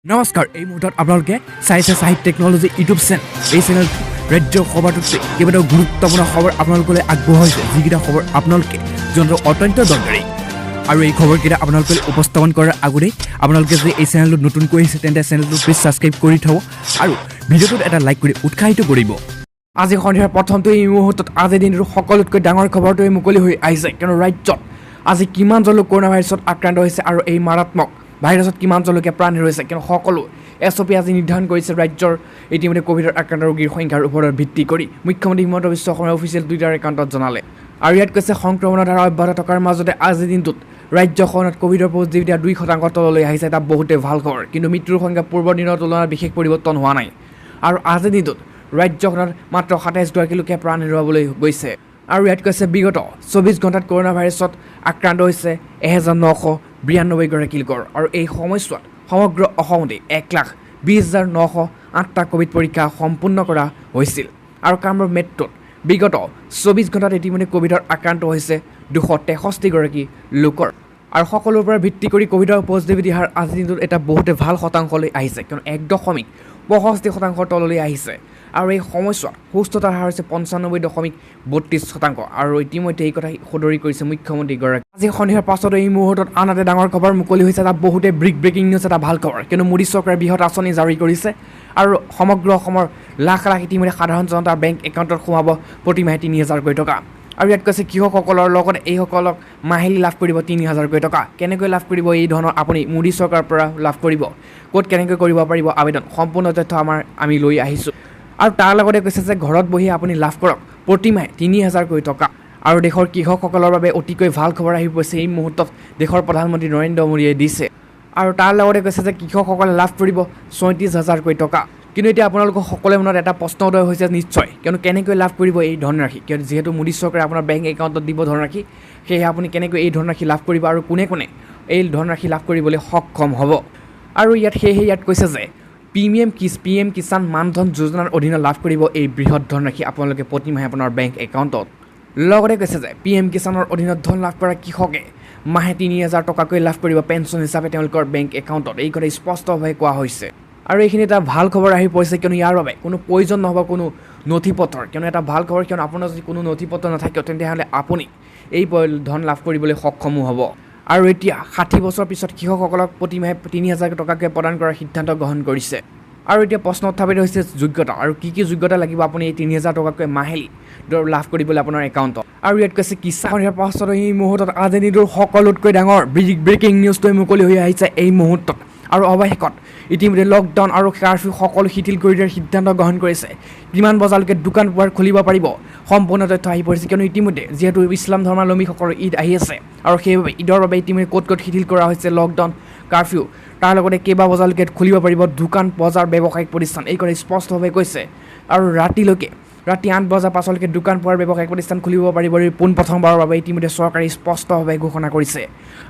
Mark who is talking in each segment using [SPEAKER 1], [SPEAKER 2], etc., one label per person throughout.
[SPEAKER 1] নমস্কাৰ এই মুহূৰ্তত আপোনালোকে চাইছে সাহিত্য টেকনলজি ইউটিউব চেনেল এই চেনেল ৰাজ্যৰ খবৰটোতে কেইবাটাও গুৰুত্বপূৰ্ণ খবৰ আপোনালোকলৈ আগবঢ়াইছে যিকেইটা খবৰ আপোনালোকে জনাটো অত্যন্ত দৰকাৰী আৰু এই খবৰকেইটা আপোনালোকে উপস্থাপন কৰাৰ আগতেই আপোনালোকে যদি এই চেনেলটো নতুনকৈ আহিছে তেন্তে চেনেলটো প্লিজ ছাবস্ক্ৰাইব কৰি থব আৰু ভিডিঅ'টোত এটা লাইক কৰি উৎসাহিত কৰিব আজি সন্ধিয়াৰ প্ৰথমটো এই মুহূৰ্তত আজি দিনটোৰ সকলোতকৈ ডাঙৰ খবৰটোৱে মুকলি হৈ আহিছে কিয়নো ৰাজ্যত আজি কিমানজন লোক কৰোনা ভাইৰাছত আক্ৰান্ত হৈছে আৰু এই মাৰাত্মক ভাইৰাছত কিমানজন লোকে প্ৰাণ হেৰুৱাইছে কিন্তু সকলো এছঅ'পি আজি নিৰ্ধাৰণ কৰিছে ৰাজ্যৰ ইতিমধ্যে কোভিডৰ আক্ৰান্ত ৰোগীৰ সংখ্যাৰ ওপৰত ভিত্তি কৰি মুখ্যমন্ত্ৰী হিমন্ত বিশ্ব শৰ্মাই অফিচিয়েল টুইটাৰ একাউণ্টত জনালে আৰু ইয়াত কৈছে সংক্ৰমণৰ ধাৰা অব্যাহত থকাৰ মাজতে আজিৰ দিনটোত ৰাজ্যখনত কোভিডৰ পজিটিভিটি 2% তললৈ আহিছে এটা বহুতে ভাল খবৰ কিন্তু মৃত্যুৰ সংখ্যা পূৰ্বৰ দিনৰ তুলনাত বিশেষ পৰিৱৰ্তন হোৱা নাই আৰু আজিৰ দিনটোত ৰাজ্যখনত মাত্ৰ 27গৰাকী লোকে প্ৰাণ হেৰুৱাবলৈ গৈছে আৰু ইয়াত কৈছে বিগত 24 ঘণ্টাত কৰোনা ভাইৰাছত আক্ৰান্ত হৈছে 1992গৰাকী লোকৰ আৰু এই সময়ছোৱাত সমগ্ৰ অসমতে 1,20,908টা কোভিড পৰীক্ষা সম্পূৰ্ণ কৰা হৈছিল আৰু কামৰূপ মেট্ৰত বিগত 24 ঘণ্টাত ইতিমধ্যে কোভিডৰ আক্ৰান্ত হৈছে 263গৰাকী লোকৰ আৰু সকলোৰ পৰা ভিত্তি কৰি কোভিডৰ পজিটিভিটি হাৰ আজিৰ দিনটোত এটা বহুতে ভাল শতাংশলৈ আহিছে কিয়নো 1.65% তললৈ আহিছে আৰু এই সময়ছোৱাত সুস্থতাৰ হাৰ হৈছে 95.32% আৰু ইতিমধ্যে এই কথা সদৰি কৰিছে মুখ্যমন্ত্ৰীগৰাকী আজি সন্ধিয়াৰ পাছত এই মুহূৰ্তত আন এটা ডাঙৰ খবৰ মুকলি হৈছে এটা বহুতে ব্ৰেকিং নিউজ এটা ভাল খবৰ কিন্তু মোদী চৰকাৰে বৃহৎ আঁচনি জাৰি কৰিছে আৰু সমগ্ৰ অসমৰ লাখ লাখ ইতিমধ্যে সাধাৰণ জনতাৰ বেংক একাউণ্টত সোমাব প্ৰতিমাহে 3,000 টকা আৰু ইয়াত কৈছে কৃষকসকলৰ লগত এইসকলক মাহিলী লাভ কৰিব 3,000 টকা কেনেকৈ লাভ কৰিব এই ধৰণৰ আপুনি মোদী চৰকাৰৰ পৰা লাভ কৰিব ক'ত কেনেকৈ কৰিব পাৰিব আবেদন সম্পূৰ্ণ তথ্য আমি লৈ আহিছোঁ আৰু তাৰ লগতে কৈছে যে ঘৰত বহি আপুনি লাভ কৰক প্ৰতিমাহে 3,000 টকা আৰু দেশৰ কৃষকসকলৰ বাবে অতিকৈ ভাল খবৰ আহি পৰিছে এই মুহূৰ্তত দেশৰ প্ৰধানমন্ত্ৰী নৰেন্দ্ৰ মোদীয়ে দিছে আৰু তাৰ লগতে কৈছে যে কৃষকসকলে লাভ কৰিব 37,000 টকা কিন্তু এতিয়া আপোনালোকৰ সকলোৰে মনত এটা প্ৰশ্ন উদয় হৈছে নিশ্চয় কিয়নো কেনেকৈ লাভ কৰিব এই ধনৰাশি কিয়নো যিহেতু মোদী চৰকাৰে আপোনাৰ বেংক একাউণ্টত দিব ধনৰাশি সেয়েহে আপুনি কেনেকৈ এই ধনৰাশি লাভ কৰিব আৰু কোনে কোনে এই ধনৰাশি লাভ কৰিবলৈ সক্ষম হ'ব আৰু সেয়েহে ইয়াত কৈছে যে PM কিষাণ মানধন যোজনাৰ অধীনত লাভ কৰিব এই বৃহৎ ধনৰাশি আপোনালোকে প্ৰতিমাহে আপোনাৰ বেংক একাউণ্টত লগতে কৈছে যে PM কিষাণৰ অধীনত ধন লাভ কৰা কৃষকে মাহে 3,000 টকাকৈ লাভ কৰিব পেঞ্চন হিচাপে তেওঁলোকৰ বেংক একাউণ্টত এই কথা স্পষ্টভাৱে কোৱা হৈছে আৰু এইখিনি এটা ভাল খবৰ আহি পৰিছে কিয়নো ইয়াৰ বাবে কোনো প্ৰয়োজন নহ'ব কোনো নথি পত্ৰৰ কিয়নো এটা ভাল খবৰ কিয়নো আপোনাৰ যদি কোনো নথি পত্ৰ নাথাকে তেন্তেহ'লে আপুনি এই ধন লাভ কৰিবলৈ সক্ষমো হ'ব আৰু এতিয়া 60 বছৰ পিছত কৃষকসকলক প্ৰতিমাহে 3,000 টকাকৈ প্ৰদান কৰাৰ সিদ্ধান্ত গ্ৰহণ কৰিছে আৰু এতিয়া প্ৰশ্ন উত্থাপিত হৈছে যোগ্যতা আৰু কি যোগ্যতা লাগিব আপুনি এই 3,000 টকাকৈ মাহিলী লাভ কৰিবলৈ আপোনাৰ একাউণ্টত আৰু ইয়াত কৈছে কিষাণৰ পাছত এই মুহূৰ্তত আজিৰ দিনটোৰ সকলোতকৈ ডাঙৰ ব্ৰেকিং নিউজটোৱে মুকলি হৈ আহিছে এই মুহূৰ্তত আৰু অৱশেষত ইতিমধ্যে লকডাউন আৰু কাৰফিউ সকলো শিথিল কৰি দিয়াৰ সিদ্ধান্ত গ্ৰহণ কৰিছে কিমান বজালৈকে দোকান পোহাৰ খুলিব পাৰিব সম্পূৰ্ণ তথ্য আহি পৰিছে কিয়নো ইতিমধ্যে যিহেতু ইছলাম ধৰ্মাৱলম্বীসকলৰ ঈদ আহি আছে আৰু সেইবাবে ঈদৰ বাবে ইতিমধ্যে ক'ত শিথিল কৰা হৈছে লকডাউন কাৰফিউ তাৰ লগতে কেইবা বজালৈকে খুলিব পাৰিব দোকান বজাৰ ব্যৱসায়িক প্ৰতিষ্ঠান এই কথা স্পষ্টভাৱে কৈছে আৰু ৰাতি 8 বজাৰ পাছলৈকে দোকান পোহাৰ ব্যৱসায়িক প্ৰতিষ্ঠান খুলিব পাৰিব পোনপ্ৰথমবাৰৰ বাবে ইতিমধ্যে চৰকাৰে স্পষ্টভাৱে ঘোষণা কৰিছে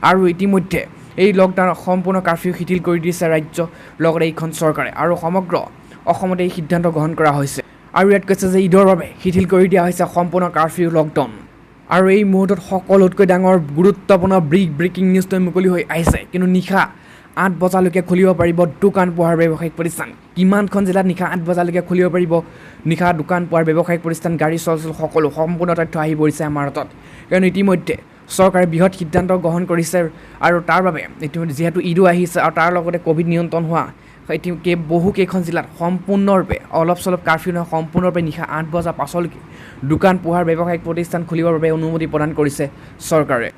[SPEAKER 1] আৰু ইতিমধ্যে এই লকডাউন সম্পূৰ্ণ কাৰফিউ শিথিল কৰি দিছে ৰাজ্য লগতে এইখন চৰকাৰে আৰু সমগ্ৰ অসমতে এই সিদ্ধান্ত গ্ৰহণ কৰা হৈছে আৰু ইয়াত কৈছে যে ঈদৰ বাবে শিথিল কৰি দিয়া হৈছে সম্পূৰ্ণ কাৰফিউ লকডাউন আৰু এই মুহূৰ্তত সকলোতকৈ ডাঙৰ গুৰুত্বপূৰ্ণ ব্ৰেকিং নিউজটো মুকলি হৈ আহিছে কিন্তু নিশা 8 বজালৈকে খুলিব পাৰিব দোকান পোহাৰ ব্যৱসায়িক প্ৰতিষ্ঠান কিমানখন জিলাত নিশা 8 বজালৈকে খুলিব পাৰিব নিশা দোকান পোহাৰ ব্যৱসায়িক প্ৰতিষ্ঠান গাড়ী চলাচল সকলো সম্পূৰ্ণ তথ্য আহি পৰিছে আমাৰ হাতত কাৰণ ইতিমধ্যে চৰকাৰে বৃহৎ সিদ্ধান্ত গ্ৰহণ কৰিছে আৰু তাৰ বাবে ইতিমধ্যে যিহেতু ঈদো আহিছে আৰু তাৰ লগতে কোভিড নিয়ন্ত্ৰণ হোৱা বহুকেইখন জিলাত সম্পূৰ্ণৰূপে অলপ চলপ কাৰফিউ নহয় সম্পূৰ্ণৰূপে নিশা 8 বজাৰ পাছলৈকে দোকান পোহাৰ ব্যৱসায়িক প্ৰতিষ্ঠান খুলিবৰ বাবে অনুমতি প্ৰদান কৰিছে চৰকাৰে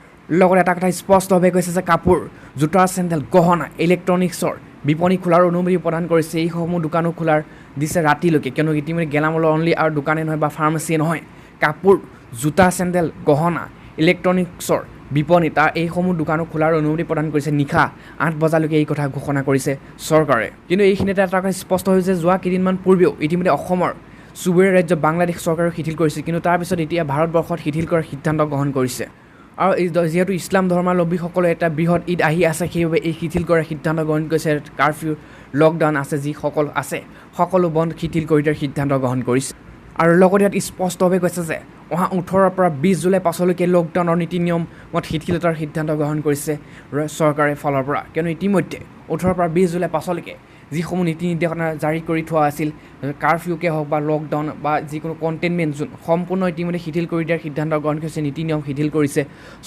[SPEAKER 1] লগতে এটা কথা স্পষ্টভাৱে কৈছে যে কাপোৰ জোতা চেণ্ডেল গহনা ইলেক্ট্ৰনিক্সৰ বিপণী খোলাৰ অনুমতি প্ৰদান কৰিছে এইসমূহ দোকানো খোলাৰ দিছে ৰাতিলৈকে কিয়নো ইতিমধ্যে গেলামালৰ অনলি আৰু দোকানে নহয় বা ফাৰ্মাচীয়ে নহয় কাপোৰ জোতা চেণ্ডেল গহনা ইলেক্ট্ৰনিক্সৰ বিপণী তাৰ এইসমূহ দোকানো খোলাৰ অনুমতি প্ৰদান কৰিছে নিশা 8 বজালৈকে এই কথা ঘোষণা কৰিছে চৰকাৰে কিন্তু এইখিনিতে এটা কথা স্পষ্ট হৈছে যোৱা কেইদিনমান পূৰ্বেও ইতিমধ্যে অসমৰ চুবুৰীয়া ৰাজ্য বাংলাদেশ চৰকাৰেও শিথিল কৰিছে কিন্তু তাৰপিছত এতিয়া ভাৰতবৰ্ষত শিথিল কৰাৰ সিদ্ধান্ত গ্ৰহণ কৰিছে আৰু যিহেতু ইছলাম ধৰ্মাৱলম্বীসকলৰ এটা বৃহৎ ঈদ আহি আছে সেইবাবে এই শিথিল কৰাৰ সিদ্ধান্ত গ্ৰহণ কৰিছে কাৰফিউ লকডাউন আছে যিসকল আছে সকলো বন্ধ শিথিল কৰি দিয়াৰ সিদ্ধান্ত গ্ৰহণ কৰিছে আৰু লগতে ইয়াত স্পষ্টভাৱে কৈছে যে অহা 18 পৰা 20 জুলাই পাছলৈকে লকডাউনৰ নীতি নিয়মত শিথিলতাৰ সিদ্ধান্ত গ্ৰহণ কৰিছে চৰকাৰে ফালৰ পৰা কিয়নো ইতিমধ্যে 18 পৰা 20 জুলাই পাছলৈকে যিসমূহ নীতি নিৰ্দেশনা জাৰি কৰি থোৱা আছিল, কাৰফিউকে হওক বা লকডাউন বা যিকোনো কণ্টেইনমেণ্ট জোন সম্পূৰ্ণ ইতিমধ্যে শিথিল কৰি দিয়াৰ সিদ্ধান্ত গ্ৰহণ কৰিছে, নীতি নিয়ম শিথিল কৰিছে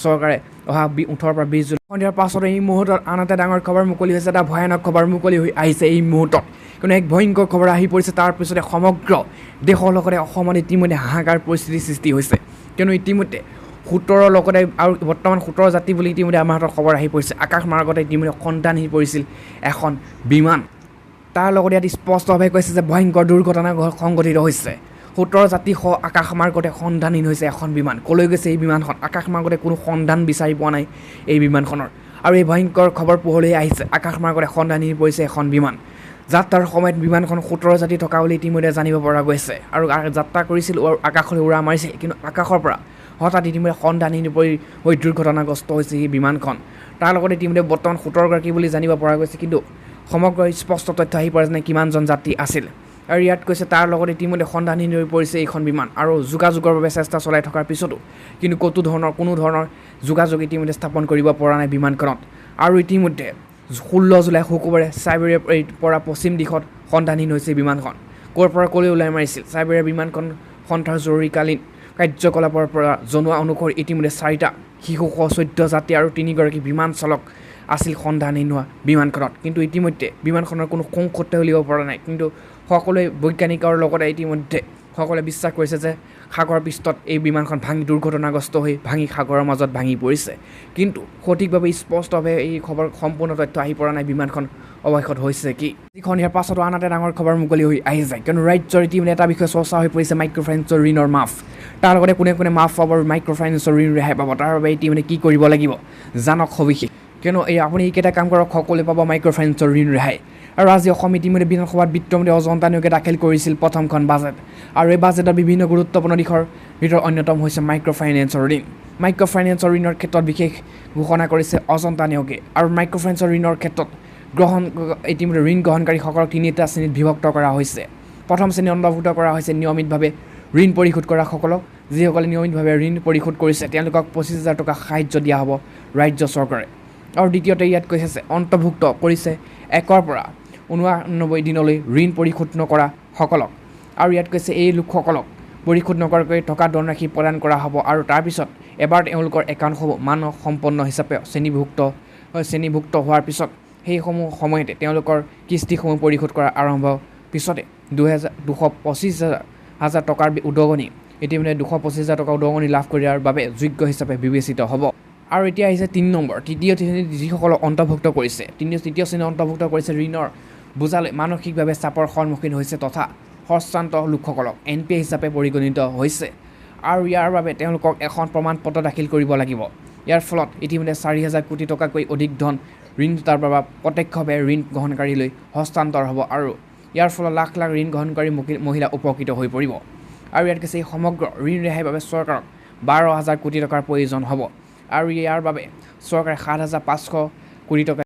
[SPEAKER 1] চৰকাৰে অহা 18 পৰা 20 জুলাই সন্ধিয়াৰ পাছত এই মুহূৰ্তত আন এটা ডাঙৰ খবৰ মুকলি হৈছে, এটা ভয়ানক খবৰ মুকলি হৈ আহিছে এই মুহূৰ্তত। কিন্তু এক ভয়ংকৰ খবৰ আহি পৰিছে, তাৰ পিছতে সমগ্ৰ দেশৰ লগতে অসমত ইতিমধ্যে হাহাকাৰ পৰিস্থিতিৰ সৃষ্টি হৈছে। কিয়নো ইতিমধ্যে 17 লগতে আৰু বৰ্তমান 17 যাত্ৰী বুলি ইতিমধ্যে আমাৰ হাতত খবৰ আহি পৰিছে। আকাশ মাৰ্গতে ইতিমধ্যে সন্ধান আহি পৰিছিল এখন বিমান। তাৰ লগতে ইয়াত স্পষ্টভাৱে কৈছে যে ভয়ংকৰ দুৰ্ঘটনা সংঘটিত হৈছে। 17 যাত্ৰীসহ আকাশ মাৰ্গতে সন্ধানহীন হৈছে এখন বিমান। ক'লৈ গৈছে এই বিমানখন? আকাশ মাৰ্গতে কোনো সন্ধান বিচাৰি পোৱা নাই এই বিমানখনৰ। আৰু এই ভয়ংকৰ খবৰ পোহৰলৈ আহিছে, আকাশ মাৰ্গতে সন্ধানহীন পৰিছে এখন বিমান। যাত্ৰাৰ সময়ত বিমানখন 17 যাত্ৰী থকা বুলি ইতিমধ্যে জানিব পৰা গৈছে আৰু যাত্ৰা কৰিছিল আৰু আকাশলৈ উৰা মাৰিছিল। কিন্তু আকাশৰ পৰা হঠাৎ ইতিমধ্যে সন্ধানহীন হৈ দুৰ্ঘটনাগ্ৰস্ত হৈছে এই বিমানখন। তাৰ লগতে ইতিমধ্যে বৰ্তমান 17 গৰাকী বুলি জানিব পৰা গৈছে, কিন্তু সমগ্ৰ স্পষ্ট তথ্য আহি পৰে যে কিমানজন যাত্ৰী আছিল। আৰু ইয়াত কৈছে তাৰ লগতে ইতিমধ্যে সন্ধানহীন হৈ পৰিছে এইখন বিমান। আৰু যোগাযোগৰ বাবে চেষ্টা চলাই থকাৰ পিছতো কিন্তু কোনো ধৰণৰ যোগাযোগ ইতিমধ্যে স্থাপন কৰিব পৰা নাই বিমানখনত। আৰু ইতিমধ্যে 16 জুলাই শুকুৰবাৰে চাইবেৰিয়াৰ পৰা পশ্চিম দিশত সন্ধানহীন হৈছে বিমানখন। ক'ৰ পৰা ক'লৈ ওলাই মাৰিছিল? চাইবেৰিয়াৰ বিমানখন সন্থাৰ জৰুৰীকালীন কাৰ্যকলাপৰ পৰা জনোৱা অনুসৰি ইতিমধ্যে 4টা শিশুসহ 14 যাত্ৰী আৰু 3 গৰাকী বিমান চালক আছিল সন্ধানহীন হোৱা বিমানখনত। কিন্তু ইতিমধ্যে বিমানখনৰ কোনো সংকটে উলিয়াব পৰা নাই। কিন্তু সকলোৱে বৈজ্ঞানিকৰ লগতে ইতিমধ্যে সকলোৱে বিশ্বাস কৰিছে যে সাগৰৰ পৃষ্ঠত এই বিমানখন দুৰ্ঘটনাগ্ৰস্ত হৈ সাগৰৰ মাজত ভাঙি পৰিছে। কিন্তু সঠিকভাৱে স্পষ্টভাৱে এই খবৰ সম্পূৰ্ণ তথ্য আহি পৰা নাই বিমানখন অৱশেষত হৈছে কি। যিখন ইয়াৰ পাছতো আন এটা ডাঙৰ খবৰ মুকলি হৈ আহি যায়, কিয়নো ৰাজ্যৰ ইতিমধ্যে এটা বিষয়ে চৰ্চা হৈ পৰিছে মাইক্ৰ'ফাইনেন্সৰ ঋণৰ মাফ। তাৰ লগতে কোনে মাফ পাব, মাইক্ৰ'ফাইনেন্সৰ ঋণ ৰেহাই পাব, তাৰ বাবে ইতিমধ্যে কি কৰিব লাগিব জানক সবিশেষ। কিয়নো আপুনি এইকেইটা কাম কৰক, সকলোৱে পাব মাইক্ৰ'ফাইনেন্সৰ ঋণ ৰেহাই। আৰু আজি অসম ইতিমধ্যে বিধানসভাত বিত্তমন্ত্ৰী অজন্তা নেওগে দাখিল কৰিছিল প্ৰথমখন বাজেট। আৰু এই বাজেটৰ বিভিন্ন গুৰুত্বপূৰ্ণ দিশৰ ভিতৰত অন্যতম হৈছে মাইক্ৰ'ফাইনেন্সৰ ঋণ। মাইক্ৰ'ফাইনেন্সৰ ঋণৰ ক্ষেত্ৰত বিশেষ ঘোষণা কৰিছে অজন্তা নেওগে। আৰু মাইক্ৰ'ফাইনেন্সৰ ঋণৰ ক্ষেত্ৰত ইতিমধ্যে ঋণ গ্ৰহণকাৰীসকলক 3টা শ্ৰেণীত বিভক্ত কৰা হৈছে। প্ৰথম শ্ৰেণী অন্তৰ্ভুক্ত কৰা হৈছে নিয়মিতভাৱে ঋণ পৰিশোধ কৰাসকলক। যিসকলে নিয়মিতভাৱে ঋণ পৰিশোধ কৰিছে তেওঁলোকক 25,000 টকা সাহায্য দিয়া হ'ব ৰাজ্য চৰকাৰে। আৰু দ্বিতীয়তে ইয়াত কৈছে অন্তৰ্ভুক্ত কৰিছে 1 পৰা 89 দিনলৈ ঋণ পৰিশোধ নকৰা সকলক। আৰু ইয়াত কৈছে এই লোকসকলক পৰিশোধ নকৰাকৈ থকা ধনৰাশি প্ৰদান কৰা হ'ব। আৰু তাৰপিছত এবাৰ তেওঁলোকৰ একাউণ্টসমূহ মানৱ সম্পন্ন হিচাপে শ্ৰেণীভুক্ত হোৱাৰ পিছত সেইসমূহ সময়তে তেওঁলোকৰ কিস্তিসমূহ পৰিশোধ কৰা আৰম্ভ পিছতে 225,000 টকাৰ উদগনি ইতিমধ্যে 225,000 টকা উদগনি লাভ কৰাৰ বাবে যোগ্য হিচাপে বিবেচিত হ'ব। আৰু এতিয়া আহিছে 3 নম্বৰ, তৃতীয় শ্ৰেণীত যিসকলক অন্তৰ্ভুক্ত কৰিছে, তৃতীয় শ্ৰেণীত অন্তৰ্ভুক্ত কৰিছে ঋণৰ বোজালৈ মানসিকভাৱে চাপৰ সন্মুখীন হৈছে তথা সশ্ৰান্ত লোকসকলক NPA হিচাপে পৰিগণিত হৈছে। আৰু ইয়াৰ বাবে তেওঁলোকক এখন প্ৰমাণ পত্ৰ দাখিল কৰিব লাগিব। ইয়াৰ ফলত ইতিমধ্যে 4,000 কোটি টকাকৈ অধিক ধন ঋণ তাৰ বাবে প্ৰত্যক্ষভাৱে ঋণ গ্ৰহণকাৰীলৈ হস্তান্তৰ হ'ব। আৰু ইয়াৰ ফলত লাখ লাখ ঋণ গ্ৰহণকাৰী মহিলা উপকৃত হৈ পৰিব। আৰু ইয়াত কৈছে এই সমগ্ৰ ঋণ ৰেহাইৰ বাবে চৰকাৰক 12,000 কোটি টকাৰ প্ৰয়োজন হ'ব। আৰু ইয়াৰ বাবে চৰকাৰে 7,500 কোটি টকা